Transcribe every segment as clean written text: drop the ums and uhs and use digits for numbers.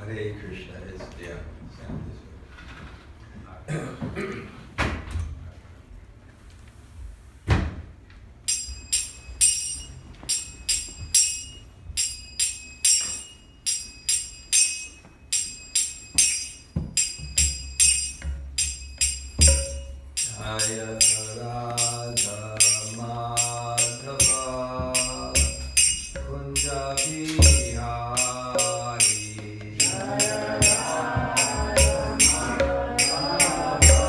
Hare Krishna. It's, yeah, sound this way. Jaya Radha Madhava Kunja Bihari Jaya Radha Madhava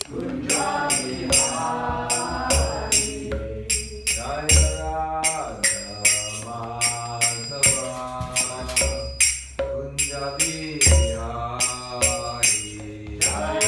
Kunja Bihari Jaya Radha Madhava Kunja Bihari Jaya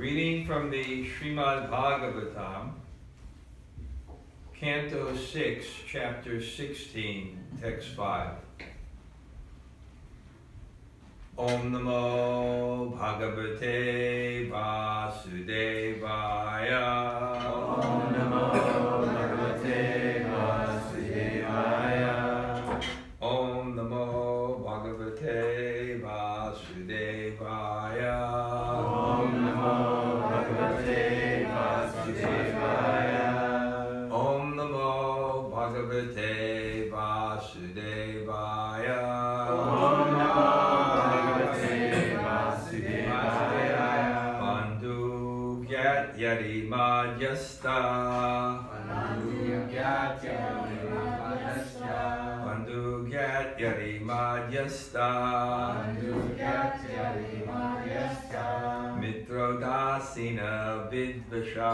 Reading from the Srimad Bhagavatam, Canto 6, Chapter 16, Text 5. Om Namo Bhagavate Vasudevaya. Om Namo Bhagavate Vasudevaya. Om Namo Bhagavate Vasudevaya. Om Namo Bhagavate Vasudevaya. Om Namo Bhagavate Vasudevaya. Om Namo Bhagavate Vasudevaya. Bandhu Gyat Yadi Madhyastha. Bandhu Gyat Yadi Madhyastha. Bandhu Gyat Yadi Madhyastha. Bandhu Gyat Yadi Madhyastha. Mitrodasina Vidvasha.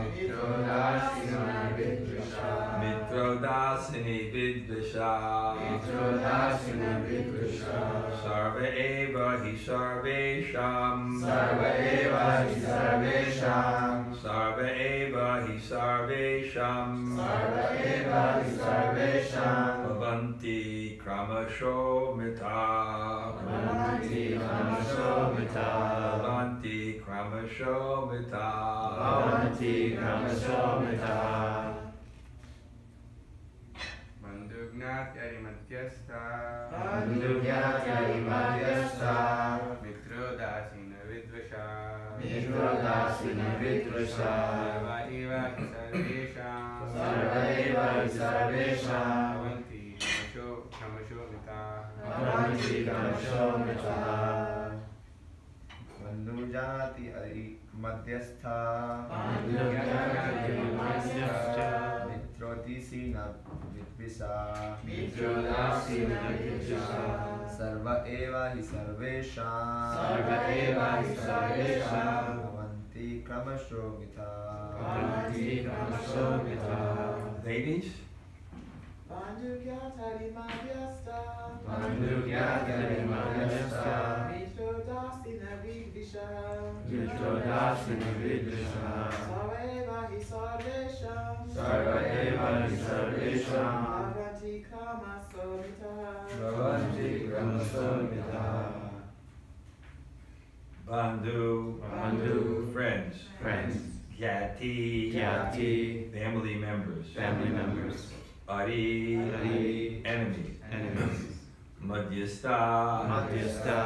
Mitrodasina Vidvasha. Mitrodasini Vidvasha. Mitrodasina Vidvasha. Sarva eva hi sarvesham. Sarva eva hi sarvesham. Sarva eva hi sarvesham. Sarva eva hi sarvesham. Bhavanti kramasho mita. Bhavanti kramasho mita. Bhavanti kramasho mita. Bhavanti kramasho mita. Bandhu Gyat Yadi Madhyastha. Bandhu Gyat Yadi Madhyastha. Mitrodasina Vidvasha. Mitrodasina Vidvasha. Sarva eva hi sarvesham. Sarva eva hi sarvesham. Bhavanti kramasho mita. Bhavanti kramasho mita. Bandhu Jati Adi Madhyastha. Bandhu Gyat Yadi Madhyastha. Mitrodasina Vidvasha. Mitrodasina Vidvasha. Sarva eva hi sarvesham. Sarva eva hi sarvesham. Bhavanti kramasho mita. Bhavanti kramasho mita. Ladies, Bandhu Gyat Yadi Madhyastha. Bandhu Gyat Yadi Madhyastha. Mitrodasina Vidvasha. Mitrodasina Vidvasha. Sarva eva hi sarvesham. Sarva eva hi sarvesham. Bhavanti kramasho mita. Bhavanti kramasho mita. Bandhu, Bandhu, friends, friends, Gyati, Gyati, family members, family members, Ari, Ari, enemies, enemies, Madhyastha, Madhyastha,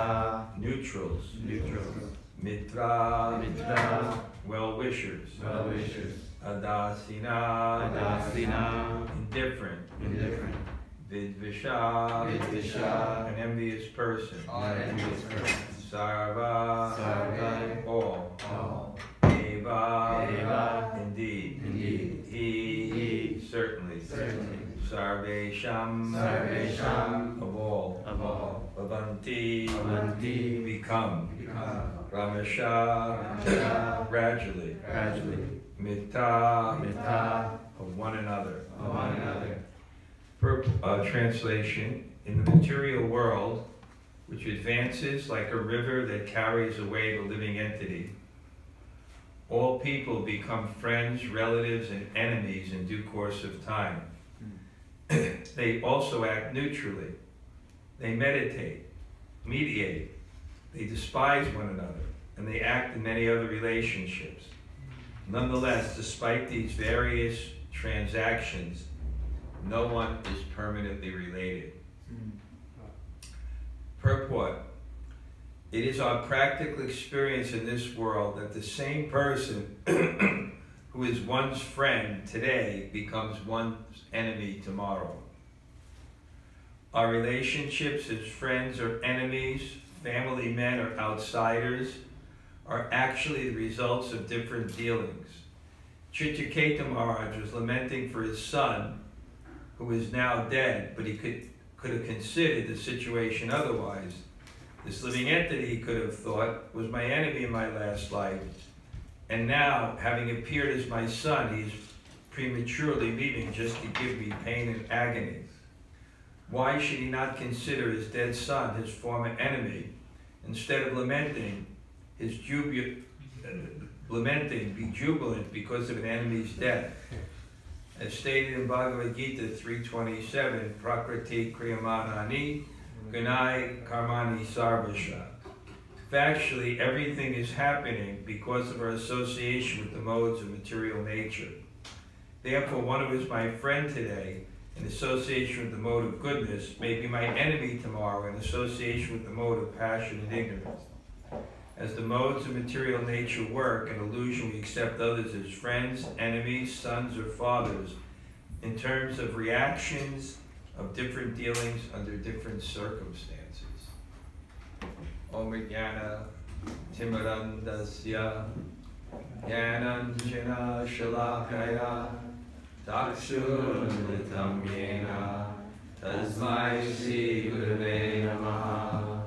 neutrals, neutrals, Mitra, Mitra, well-wishers, well-wishers, Adasina, Adasina, indifferent, indifferent, Vidvisha, Vidvisha, an envious person, envious persons, Sarva, Sarva, all, Eva, Eva, indeed, indeed, he, certainly, certainly, Sarvesham, Sarvesham, of all, Bhavanti, Bhavanti, become, Ramasha, gradually, gradually, Mita, Mita, of one another. of one another. Translation, in the material world, which advances like a river that carries away the living entity, all people become friends, relatives, and enemies in due course of time. They also act neutrally. They mediate. They despise one another, and they act in many other relationships. Nonetheless, despite these various transactions, no one is permanently related. Purport: it is our practical experience in this world that the same person who is one's friend today becomes one's enemy tomorrow. Our relationships as friends or enemies, family men or outsiders, are actually the results of different dealings. Chitaketa Maharaj was lamenting for his son, who is now dead, but he could have considered the situation otherwise. This living entity, he could have thought, was my enemy in my last life. And now, having appeared as my son, he is prematurely leaving just to give me pain and agony. Why should he not consider his dead son his former enemy, instead of lamenting his lamenting, be jubilant because of an enemy's death. As stated in Bhagavad Gita 3:27, Prakriti Kriyamanani, Gunai Karmani Sarvasha. Factually, everything is happening because of our association with the modes of material nature. Therefore, one who is my friend today, in association with the mode of goodness, may be my enemy tomorrow, in association with the mode of passion and ignorance. As the modes of material nature work, in illusion we accept others as friends, enemies, sons, or fathers, in terms of reactions of different dealings under different circumstances. Om Jnana Timarandasya Jnananjana Shalakaya Takshurunritam Yena Tasmai Shri Gurave Namaha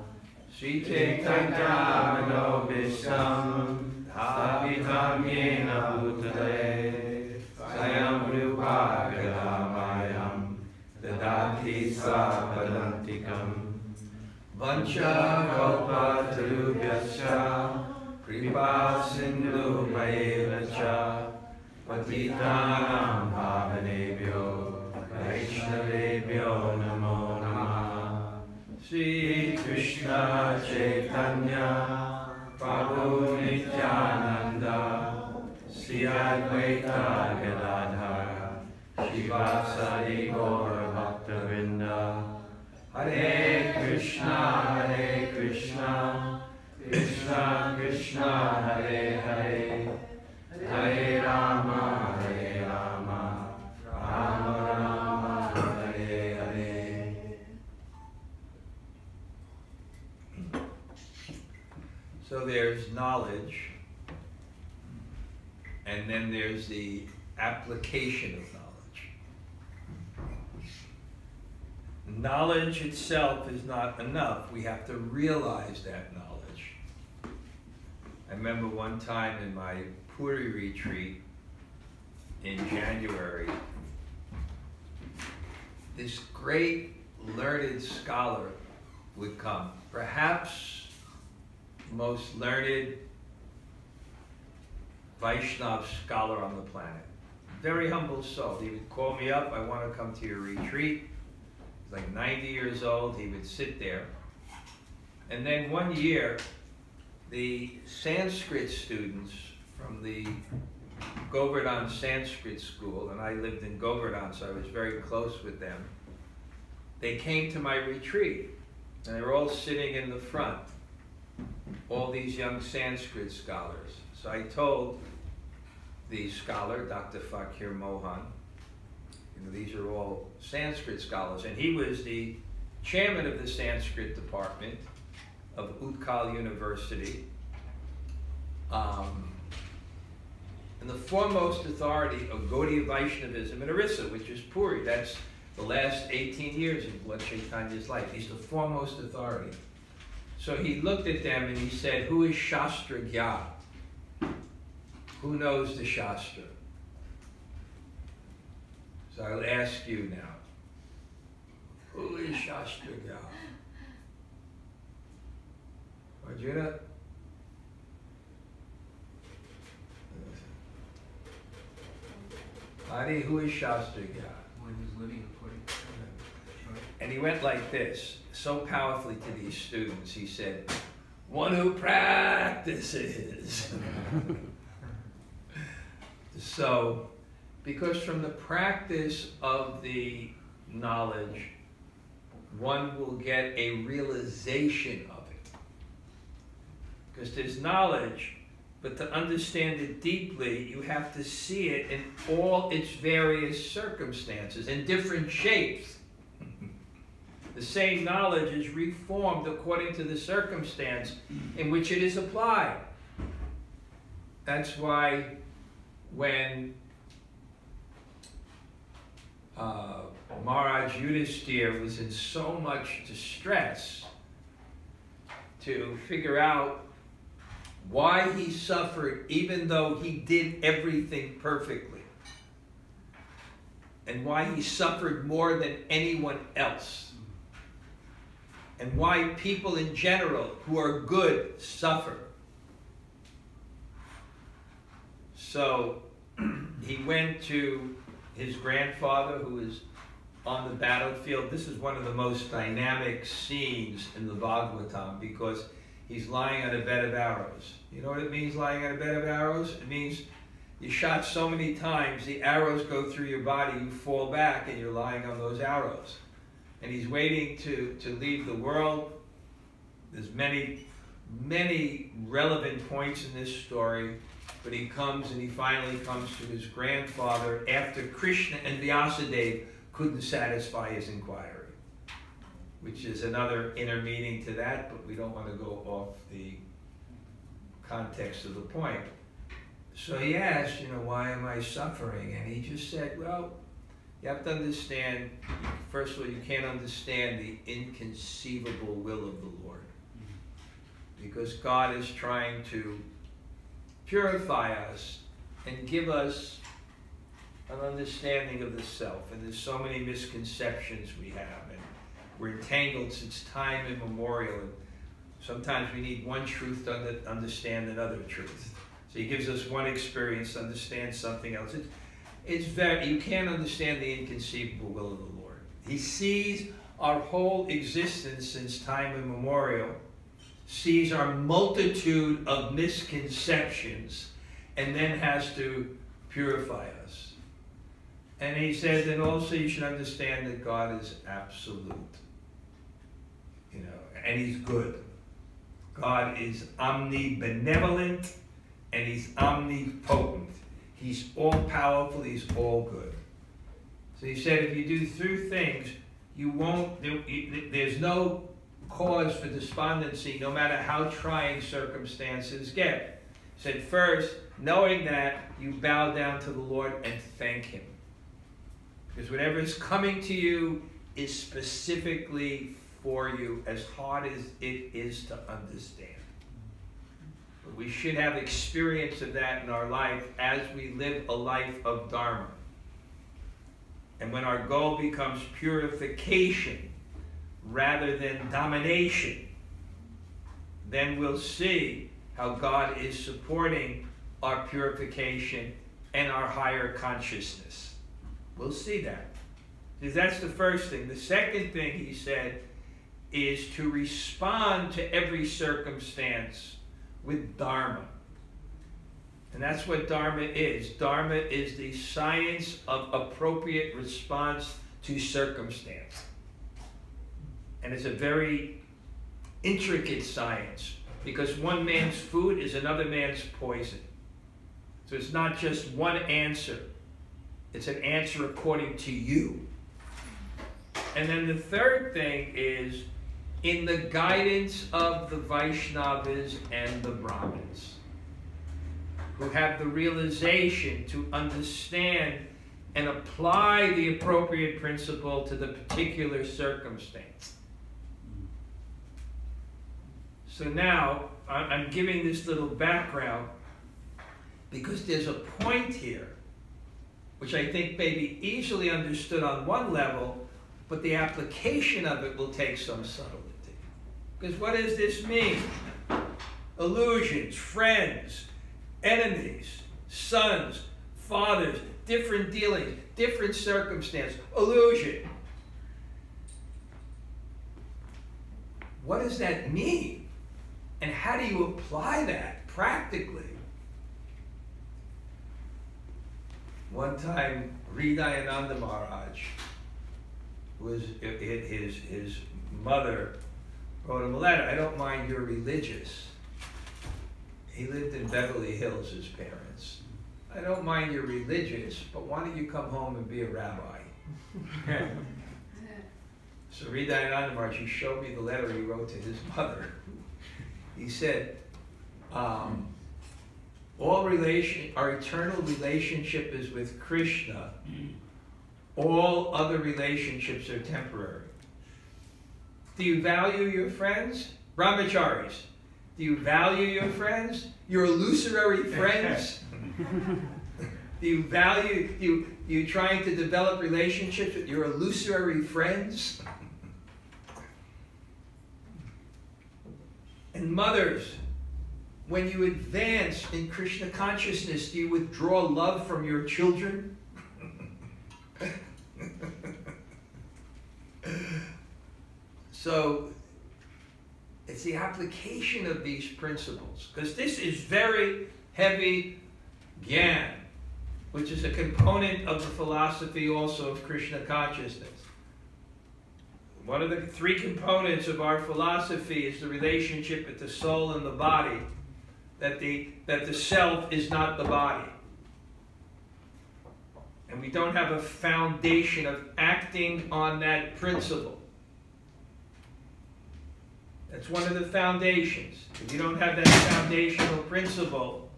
Shri Chaitanya Manobisham Dhavitam Yena Bhutale Sayam Rupa Gadamayam Dadati Sapadantikam Vancha Kalpa Tarubhyascha Kripa Sindhu Bhaivacha Patitanam Bhavanebhyo Vaishnavebhyo Namo Namaha Sri Krishna Chaitanya Prabhu Nityananda Sri Advaita Gadadhara Shivasadi Gaura Bhaktavinda Hare Krishna, Krishna Krishna, Hare Hare, Hare Rama, Rama Rama, Hare Hare. So there's knowledge, and then there's the application of knowledge. Knowledge itself is not enough. We have to realize that knowledge. I remember one time in my Puri retreat in January, this great learned scholar would come, perhaps the most learned Vaishnava scholar on the planet. Very humble soul. He would call me up, I want to come to your retreat. Like 90 years old, he would sit there. And then one year, the Sanskrit students from the Govardhan Sanskrit School, and I lived in Govardhan, so I was very close with them, they came to my retreat, and they were all sitting in the front, all these young Sanskrit scholars. So I told the scholar, Dr. Fakir Mohan, these are all Sanskrit scholars, and he was the chairman of the Sanskrit department of Utkal University, and the foremost authority of Gaudiya Vaishnavism in Orissa, which is Puri. That's the last 18 years of Lord Chaitanya's life. He's the foremost authority. So he looked at them and he said, who is Shastra Gya? Who knows the Shastra? So I'll ask you now, who is Shastra Gya? Arjuna? Adi, who is Shastra Gya? One who's living in Puri. And he went like this, so powerfully to these students, he said, one who practices. So, because from the practice of the knowledge, one will get a realization of it. Because there's knowledge, but to understand it deeply, you have to see it in all its various circumstances, in different shapes. The same knowledge is reformed according to the circumstance in which it is applied. That's why when Maharaj Yudhishthira was in so much distress to figure out why he suffered even though he did everything perfectly, and why he suffered more than anyone else, and why people in general who are good suffer. So he went to his grandfather who was on the battlefield. This is one of the most dynamic scenes in the Bhagavatam because he's lying on a bed of arrows. You know what it means, lying on a bed of arrows? It means you shot so many times, the arrows go through your body, you fall back, and you're lying on those arrows. And he's waiting to leave the world. There's many relevant points in this story, but he comes and he finally comes to his grandfather after Krishna and Vyasadeva couldn't satisfy his inquiry, which is another inner meaning to that, but we don't want to go off the context of the point. So he asked, why am I suffering? And he just said, well, you have to understand, first of all, you can't understand the inconceivable will of the Lord. Because God is trying to purify us and give us an understanding of the self. And there's so many misconceptions we have. And we're entangled since time immemorial. And sometimes we need one truth to understand another truth. So he gives us one experience to understand something else. You can't understand the inconceivable will of the Lord. He sees our whole existence since time immemorial, sees our multitude of misconceptions, and then has to purify us. And he says, and also you should understand that God is absolute. And he's good. God is omnibenevolent and he's omnipotent. He's all-powerful, he's all good. So he said if you do two things, there's no cause for despondency no matter how trying circumstances get. He said first, knowing that, you bow down to the Lord and thank him. Because whatever is coming to you is specifically for you, as hard as it is to understand. But we should have experience of that in our life as we live a life of Dharma. And when our goal becomes purification rather than domination, then we'll see how God is supporting our purification and our higher consciousness. We'll see that. Because that's the first thing. The second thing he said is to respond to every circumstance with Dharma. And that's what Dharma is. Dharma is the science of appropriate response to circumstance. And it's a very intricate science because one man's food is another man's poison. So it's not just one answer. It's an answer according to you. And then the third thing is in the guidance of the Vaishnavas and the Brahmins, who have the realization to understand and apply the appropriate principle to the particular circumstance. So now, I'm giving this little background because there's a point here which I think may be easily understood on one level, but the application of it will take some subtlety. Because what does this mean? Illusions, friends, enemies, sons, fathers, different dealings, different circumstance, illusion. What does that mean? And how do you apply that practically? One time, Hridayananda Maharaj, his mother wrote him a letter. I don't mind you're religious. He lived in Beverly Hills, his parents. I don't mind you're religious, but why don't you come home and be a rabbi? So Hridayananda Maharaj, he showed me the letter he wrote to his mother. He said, our eternal relationship is with Krishna. All other relationships are temporary. Do you value your friends? Brahmacharis, do you value your friends? Your illusory friends? Do you value, you trying to develop relationships with your illusory friends? And mothers, when you advance in Krishna consciousness, do you withdraw love from your children? So, it's the application of these principles, because this is very heavy Gyan, which is a component of the philosophy also of Krishna consciousness. One of the three components of our philosophy is the relationship with the soul and the body, that the self is not the body. And we don't have a foundation of acting on that principle. That's one of the foundations. If you don't have that foundational principle,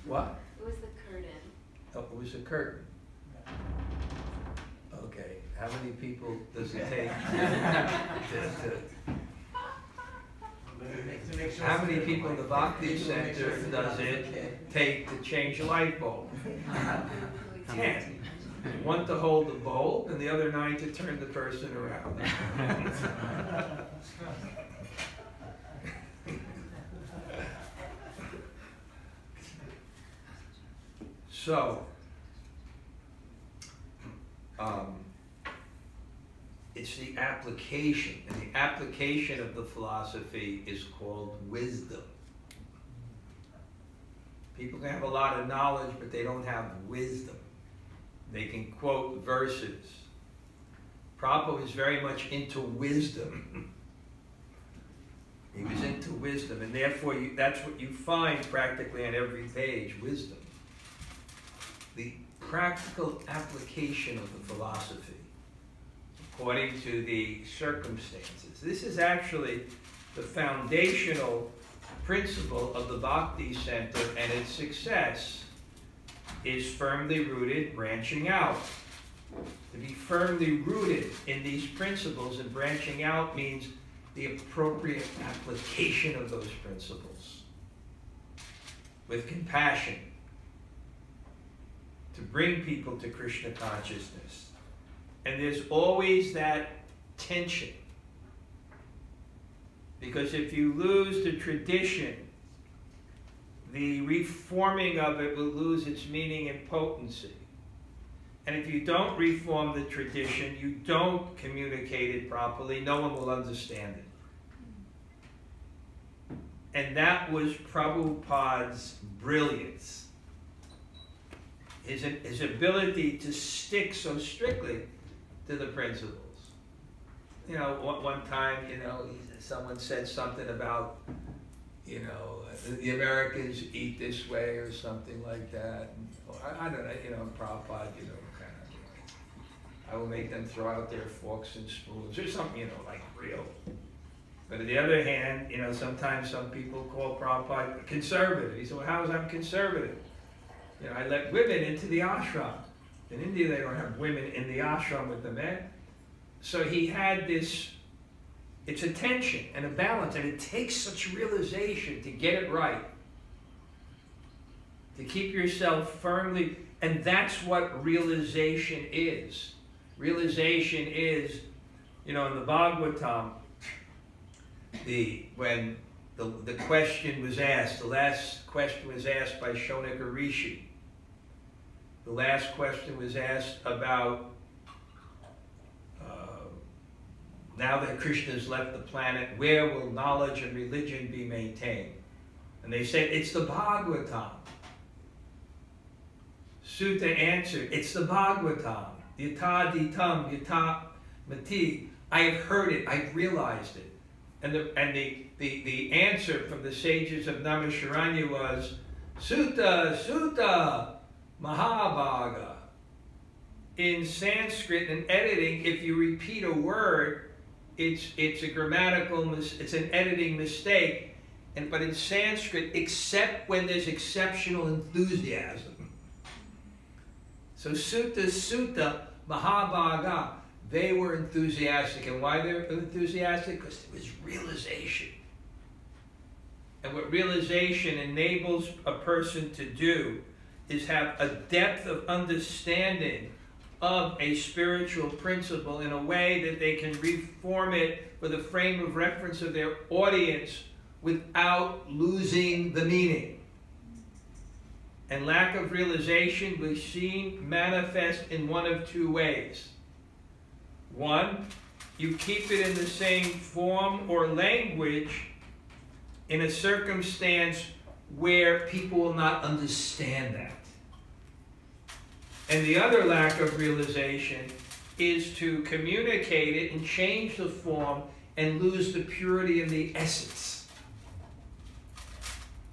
what? It was the curtain. Oh, it was a curtain. Okay, how many people does it take how many people in the Bhakti Center does it take to change a light bulb? 10. One to hold the bulb and the other 9 to turn the person around. So, it's the application, and the application of the philosophy is called wisdom. People can have a lot of knowledge, but they don't have wisdom. They can quote verses. Prabhupada was very much into wisdom. He was into wisdom, and therefore that's what you find practically on every page, wisdom. The practical application of the philosophy according to the circumstances. This is actually the foundational principle of the Bhakti Center, and its success is firmly rooted, branching out. To be firmly rooted in these principles and branching out means the appropriate application of those principles with compassion to bring people to Krishna consciousness. And there's always that tension. Because if you lose the tradition, the reforming of it will lose its meaning and potency. And if you don't reform the tradition, you don't communicate it properly, no one will understand it. And that was Prabhupada's brilliance. His ability to stick so strictly to the principles. You know, one time, you know, someone said something about, you know, the Americans eat this way or something like that. And, I don't know, you know, Prabhupada, you know, kind of, I will make them throw out their forks and spoons or something, you know, like real. But on the other hand, you know, sometimes some people call Prabhupada conservative. He said, well, how is I'm conservative? You know, I let women into the ashram. In India, they don't have women in the ashram with the men. So he had this, it's a tension and a balance, and it takes such realization to get it right. To keep yourself firmly, and that's what realization is. Realization is, you know, in the Bhagavatam, when the question was asked, the last question was asked by Shonaka Rishi. The last question was asked about, now that Krishna has left the planet, where will knowledge and religion be maintained? And they said, it's the Bhagavatam. Sutta answered, it's the Bhagavatam. Yata ditam, yata mati. I have heard it, I've realized it. And the answer from the sages of Naimisharanya was, Sutta, Sutta, Mahabhaga. In Sanskrit and editing, if you repeat a word, it's an editing mistake. But in Sanskrit, except when there's exceptional enthusiasm. So Sutta, Sutta, Mahabhaga, they were enthusiastic. And why they're enthusiastic? Because there was realization. And what realization enables a person to do is have a depth of understanding of a spiritual principle in a way that they can reform it for the frame of reference of their audience without losing the meaning. And lack of realization was seen manifest in one of two ways. One, you keep it in the same form or language in a circumstance where people will not understand that. And the other lack of realization is to communicate it and change the form and lose the purity and the essence.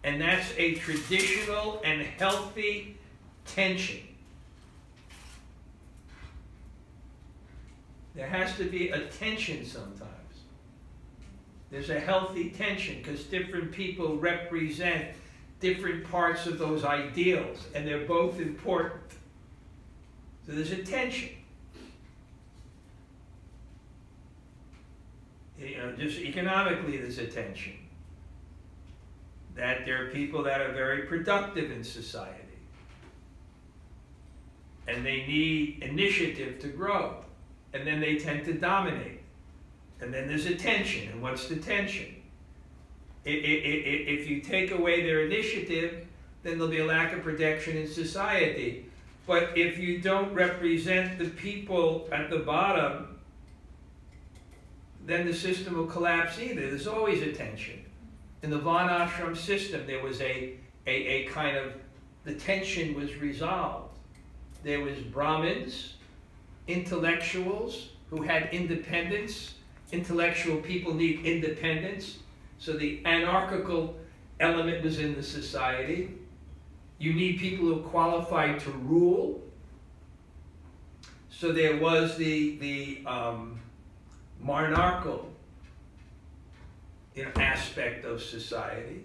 And that's a traditional and healthy tension. There has to be a tension sometimes. There's a healthy tension because different people represent different parts of those ideals, and they're both important. So there's a tension. You know, just economically there's a tension. That there are people that are very productive in society. And they need initiative to grow. And then they tend to dominate. And then there's a tension. And what's the tension? If you take away their initiative, then there'll be a lack of protection in society. But if you don't represent the people at the bottom, then the system will collapse either. There's always a tension. In the Varnashram system, there was a kind of, the tension was resolved. There was Brahmins, intellectuals who had independence. Intellectual people need independence. So the anarchical element was in the society. You need people who are qualified to rule. So there was the monarchical aspect of society.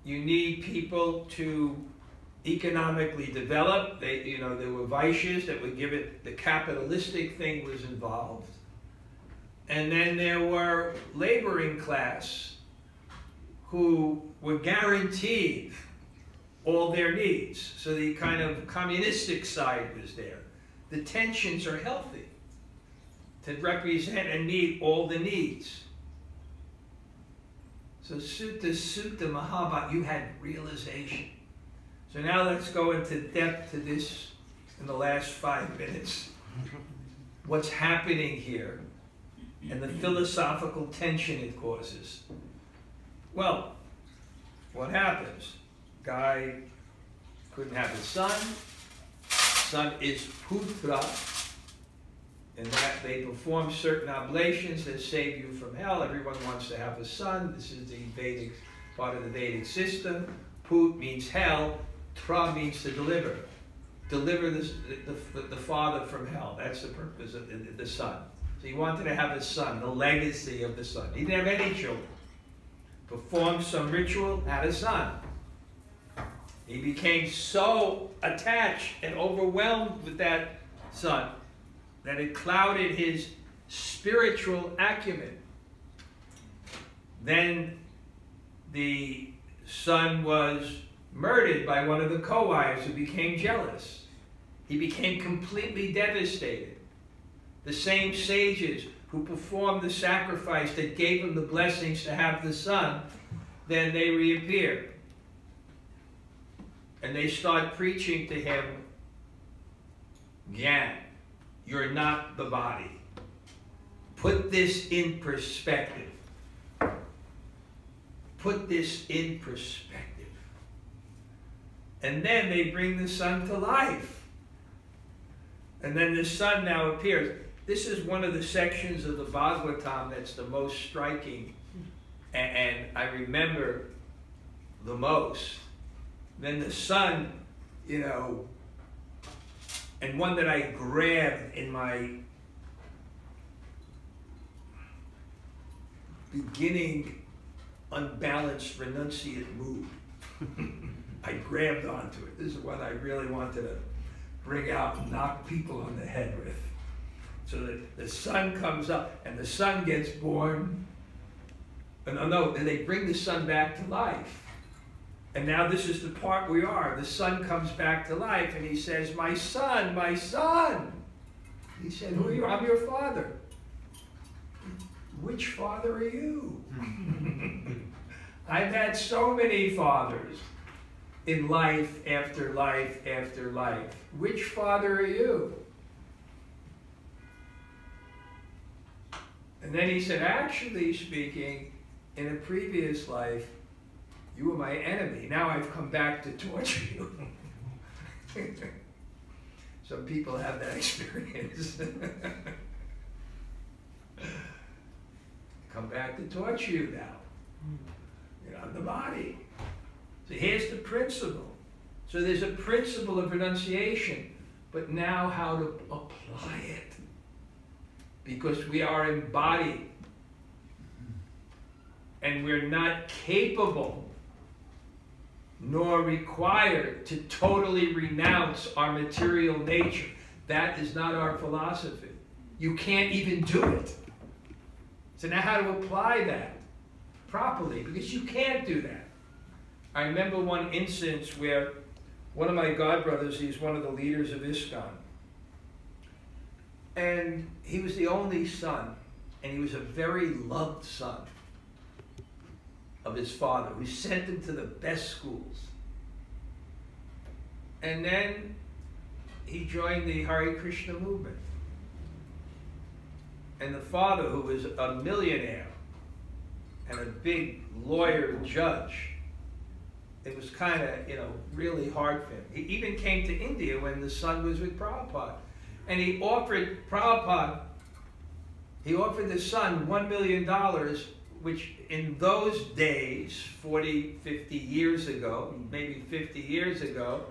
You need people to economically develop. There were Vaishyas that would give it, the capitalistic thing was involved. And then there were laboring class who were guaranteed all their needs. So the kind of communistic side was there. The tensions are healthy to represent and meet all the needs. So Sutta Mahabharata, you had realization. So now let's go into depth to this in the last 5 minutes. What's happening here and the philosophical tension it causes. Well, what happens? Guy couldn't have a son. Son is putra, in that they perform certain oblations that save you from hell. Everyone wants to have a son. This is the Vedic part of the Vedic system. Put means hell. Tra means to deliver. Deliver the father from hell. That's the purpose of the son. So he wanted to have a son, the legacy of the son. He didn't have any children. Performed some ritual, had a son. He became so attached and overwhelmed with that son that it clouded his spiritual acumen. Then the son was murdered by one of the co-wives who became jealous. He became completely devastated. The same sages who performed the sacrifice that gave him the blessings to have the son, then they reappear. And they start preaching to him, Gyan, you're not the body. Put this in perspective. Put this in perspective. And then they bring the son to life. And then the son now appears. This is one of the sections of the Bhagavatam that's the most striking. And I remember the most. Then the son, and one that I grabbed in my beginning unbalanced renunciate mood. I grabbed onto it. This is what I really wanted to bring out and knock people on the head with. So that the son comes up and the son gets born. And they bring the son back to life. And now this is the part we are. The son comes back to life and he says, my son, my son. He said, who are you? I'm your father. Which father are you? I've had so many fathers in life after life after life. Which father are you? And then he said, actually speaking, in a previous life, you were my enemy. Now I've come back to torture you. Some people have that experience. Come back to torture you now. You're not the body. So here's the principle. So there's a principle of renunciation, but now how to apply it. Because we are embodied. And we're not capable nor required to totally renounce our material nature. That is not our philosophy. You can't even do it. So now how to apply that properly, because you can't do that. I remember one instance where one of my godbrothers, he's one of the leaders of ISKCON, and he was the only son, and he was a very loved son of his father, who sent him to the best schools. And then he joined the Hare Krishna movement. And the father, who was a millionaire and a big lawyer judge, it was kind of, really hard for him. He even came to India when the son was with Prabhupada. And he offered Prabhupada, he offered the son $1 million, which in those days, 40, 50 years ago, maybe 50 years ago,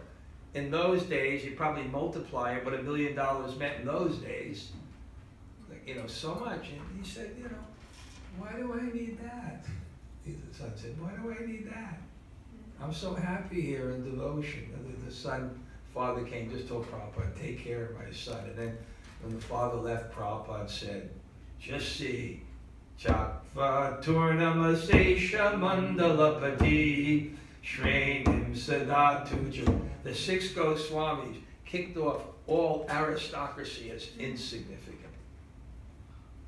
in those days, you probably multiply it, what $1 million meant in those days, so much. And he said, why do I need that? The son said, why do I need that? I'm so happy here in devotion. The father came, just told Prabhupada, take care of my son. And then when the father left, Prabhupada said, just see, Chakva Turnamasesha Mandalapati Shrenim Sadatuja. The 6 Goswamis kicked off all aristocracy as insignificant.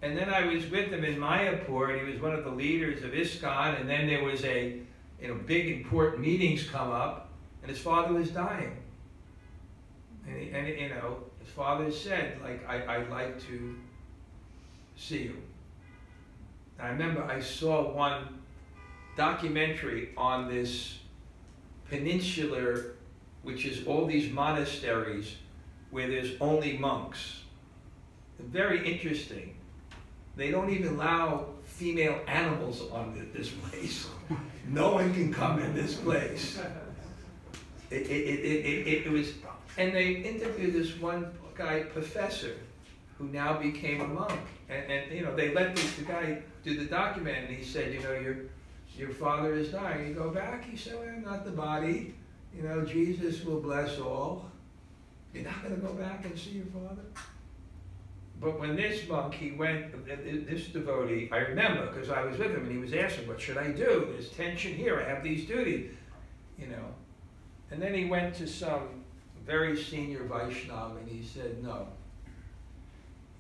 And then I was with him in Mayapur, and he was one of the leaders of ISKCON, and then there was big important meetings come up, and his father was dying. And his father said, I'd like to see you. And I remember I saw one documentary on this peninsular, which is all these monasteries where there's only monks. Very interesting. They don't even allow female animals on this place. No one can come in this place. It was, and they interviewed this one guy, professor, who now became a monk. And they let the guy do the document, and he said, your father is dying. You go back? He said, well, I'm not the body. Jesus will bless all. You're not going to go back and see your father? But when this monk, he went, this devotee, I remember, because I was with him, and he was asking, what should I do? There's tension here. I have these duties, And then he went to some very senior Vaishnava, and he said, no.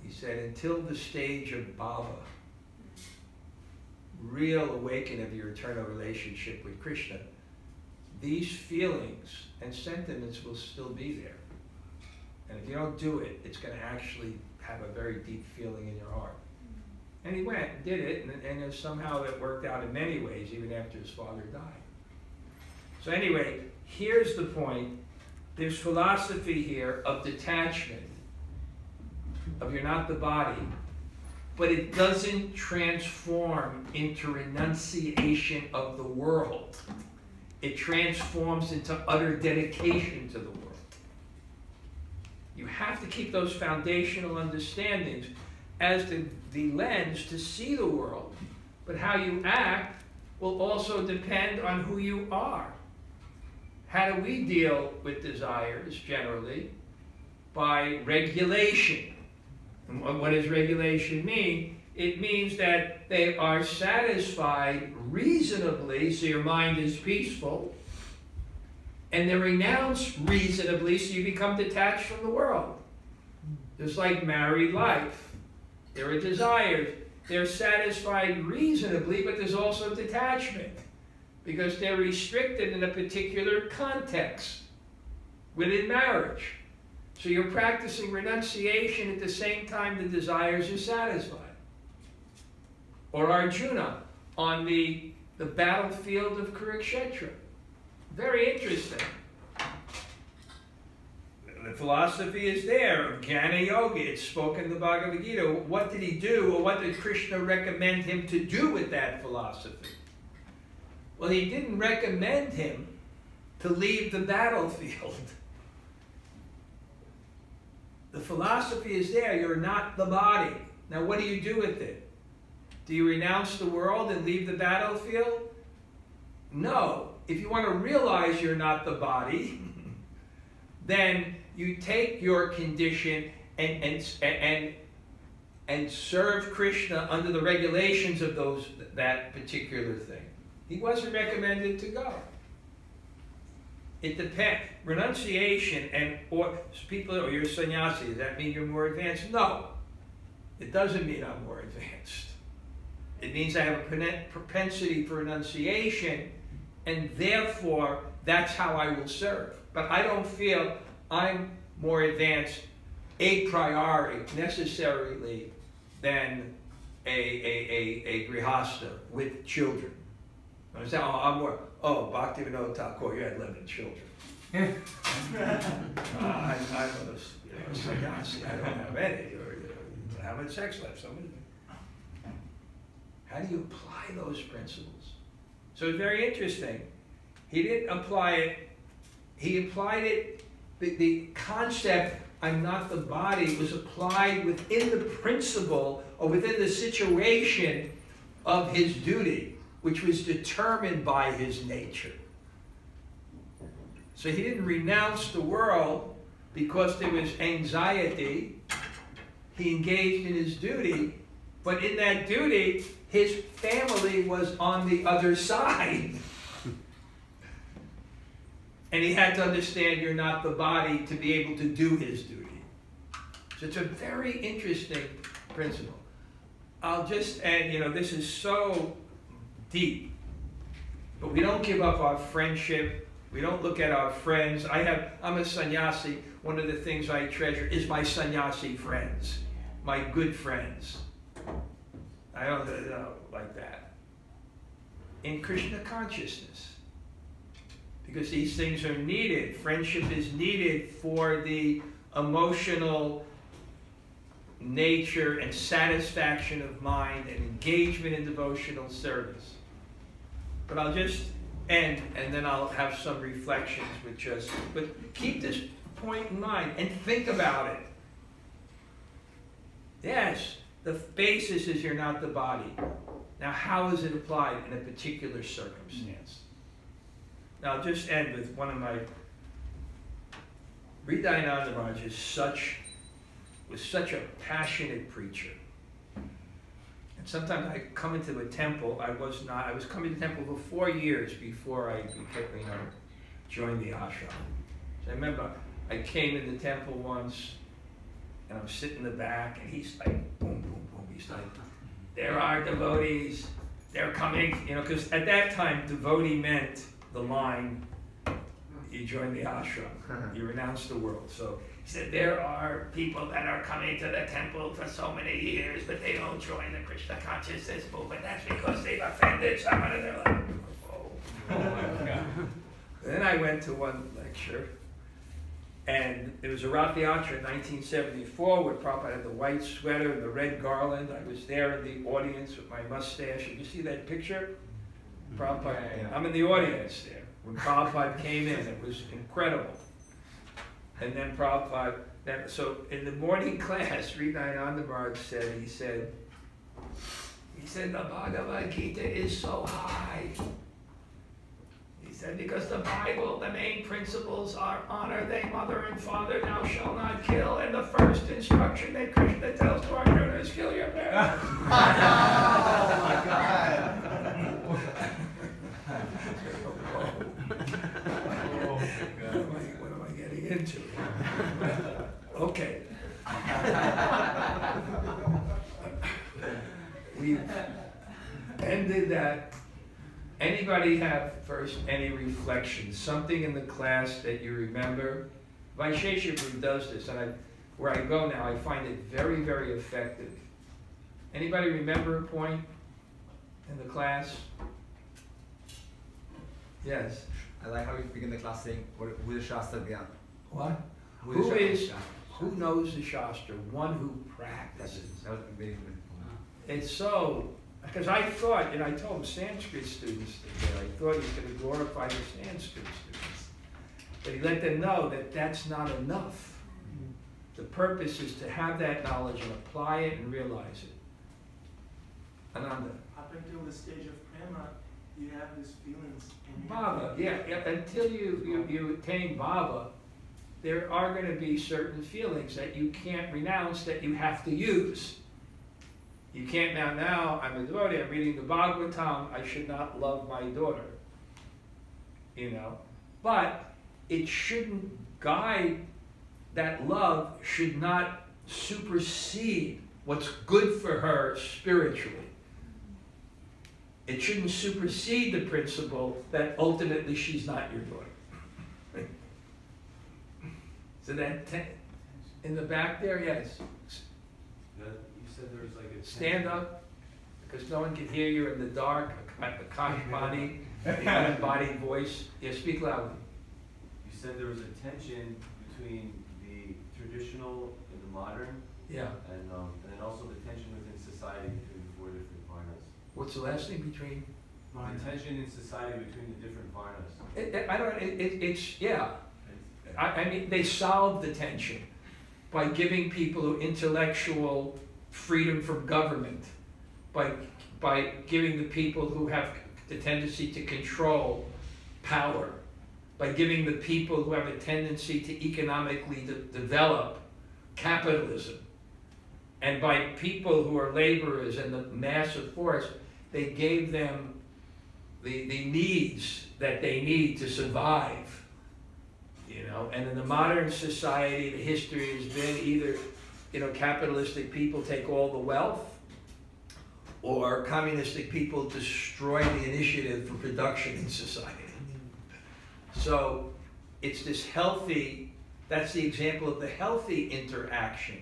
He said, until the stage of bhava, real awakening of your eternal relationship with Krishna, these feelings and sentiments will still be there. And if you don't do it, it's going to actually have a very deep feeling in your heart. And he went and did it, and somehow it worked out in many ways, even after his father died. So anyway, here's the point. There's philosophy here of detachment, of you're not the body, but it doesn't transform into renunciation of the world. It transforms into utter dedication to the world. You have to keep those foundational understandings as the lens to see the world, but how you act will also depend on who you are. How do we deal with desires generally? By regulation. And what does regulation mean? It means that they are satisfied reasonably, so your mind is peaceful, and they're renounced reasonably, so you become detached from the world. Just like married life. There are desires. They're satisfied reasonably, but there's also detachment. Because they're restricted in a particular context within marriage. So you're practicing renunciation at the same time the desires are satisfied. Or Arjuna on the battlefield of Kurukshetra. Very interesting. The philosophy is there of Jnana Yoga. It's spoken in the Bhagavad Gita. What did he do, or what did Krishna recommend him to do with that philosophy? Well, he didn't recommend him to leave the battlefield. The philosophy is there. You're not the body. Now, what do you do with it? Do you renounce the world and leave the battlefield? No. If you want to realize you're not the body, then you take your condition and serve Krishna under the regulations of that particular thing. He wasn't recommended to go. It depends. Renunciation or people, or you're a sannyasi, does that mean you're more advanced? No. It doesn't mean I'm more advanced. It means I have a propensity for renunciation, and therefore that's how I will serve. But I don't feel I'm more advanced a priori necessarily than a grihasta with children. I say, I'm more, Bhaktivinoda Thakur, you had 11 children. I'm a sannyasi, I don't have any. Or how much sex life? How do you apply those principles? So it's very interesting. He didn't apply it. He applied it, the concept, I'm not the body, was applied within the principle or within the situation of his duty, which was determined by his nature. So he didn't renounce the world because there was anxiety. He engaged in his duty, but in that duty, his family was on the other side. And he had to understand you're not the body to be able to do his duty. So it's a very interesting principle. I'll just add, this is so deep. But we don't give up our friendship. We don't look at our friends. I'm a sannyasi. One of the things I treasure is my sannyasi friends, my good friends. I don't like that. In Krishna consciousness. Because these things are needed. Friendship is needed for the emotional nature and satisfaction of mind and engagement in devotional service. But I'll just end, and then I'll have some reflections but keep this point in mind and think about it. Yes, the basis is you're not the body. Now, how is it applied in a particular circumstance? Now, I'll just end with one of my... Hridayananda Maharaj was such a passionate preacher. And sometimes I come into a temple, I was coming to the temple for 4 years before I joined the ashram. So I remember I came in the temple once, and I'm sitting in the back, and he's like, boom, boom, boom. He's like, there are devotees, they're coming. Because at that time, devotee meant the line, you join the ashram, you renounce the world. So he said, there are people that are coming to the temple for so many years, but they don't join the Krishna consciousness movement. That's because they've offended someone in their life. Oh my God. Then I went to one lecture, and it was a Rath Yatra in 1974 where Prabhupada had the white sweater and the red garland. I was there in the audience with my mustache. Did you see that picture? Prabhupada, I'm in the audience there. When Prabhupada came in, it was incredible. And then Prabhupada, so in the morning class, Hridayananda Maharaj said, he said, the Bhagavad Gita is so high. He said, because the Bible, the main principles are honor thy mother and father, thou shalt not kill, and the first instruction that Krishna tells to Arjuna is kill your parents. Oh my God. What am I getting into? Okay. ended that. Anybody have first any reflections? Something in the class that you remember? Vaishesha Group does this, and where I go now, I find it very, very effective. Anybody remember a point in the class? Yes. I like how you begin the class saying, who is Shastra Dhyan? What? Who Who is? Shastra? Who knows the Shastra? One who practices. That was very good. It's so, because I thought, and I told Sanskrit students today, I thought he was going to glorify the Sanskrit students. But he let them know that that's not enough. The purpose is to have that knowledge and apply it and realize it. Ananda. Up until the stage of prema, you have these feelings. And you Bhava, yeah, until you attain bhava, there are going to be certain feelings that you can't renounce, that you have to use. You can't now I'm a devotee, I'm reading the Bhagavatam, I should not love my daughter. You know? But it shouldn't guide, that love should not supersede what's good for her spiritually. It shouldn't supersede the principle that ultimately she's not your daughter. So that in the back there, yes. You said there was like a Stand up, because no one can hear you in the dark. A kind body, unembodied voice. Yeah, speak loudly. You said there was a tension between the traditional and the modern, Yeah. and then also the tension within society between the four different varnas. What's the last thing between? The tension in society between the different varnas. It's yeah. I mean, they solve the tension by giving people intellectual freedom from government, by giving the people who have the tendency to control power, by giving the people who have a tendency to economically develop capitalism, and by people who are laborers and the massive force, they gave them the needs that they need to survive. You know, and in the modern society, the history has been either, you know, capitalistic people take all the wealth, or communistic people destroy the initiative for production in society. So it's this healthy, that's the example of the healthy interaction,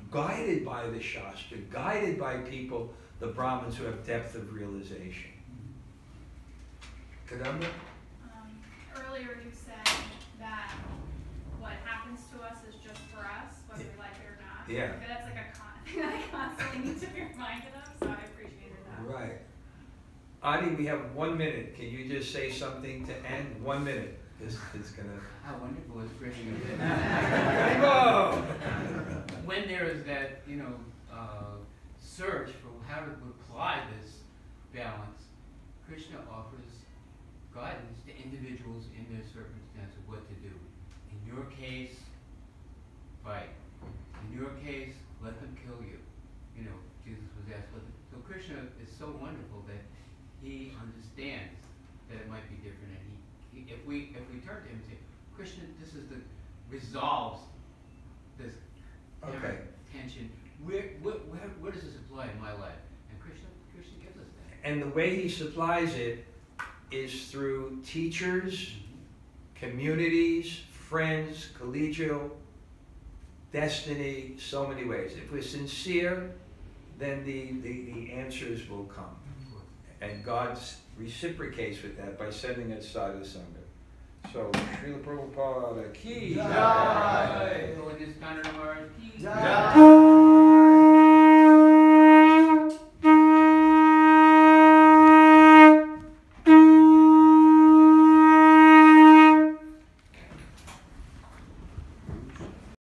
guided by the Shastra, guided by people, the Brahmins who have depth of realization. Kadamba? Earlier you said that what happens to us is just for us, whether we like it or not. Yeah. But that's like a thing that I constantly need to be reminded of, so I appreciated that. Right. Adi, we have 1 minute. Can you just say something to end? 1 minute. This is gonna. How wonderful is Krishna. Whoa! When there is that, search for how to apply this balance, Krishna offers guidance to individuals in their circumstance of what to do. In your case, fight. In your case, let them kill you. Jesus was asked, so Krishna is so wonderful that he understands that it might be different, and if we turn to him and say, Krishna, this is resolves this Okay. tension. Where does this apply in my life? And Krishna gives us that. And the way he supplies it is through teachers, communities, friends, collegial, destiny, so many ways. If we're sincere, then the answers will come. And God reciprocates with that by sending us sadhu sangha. So, Srila Prabhupada ki Jai. jai. Lord, this kind of Jai.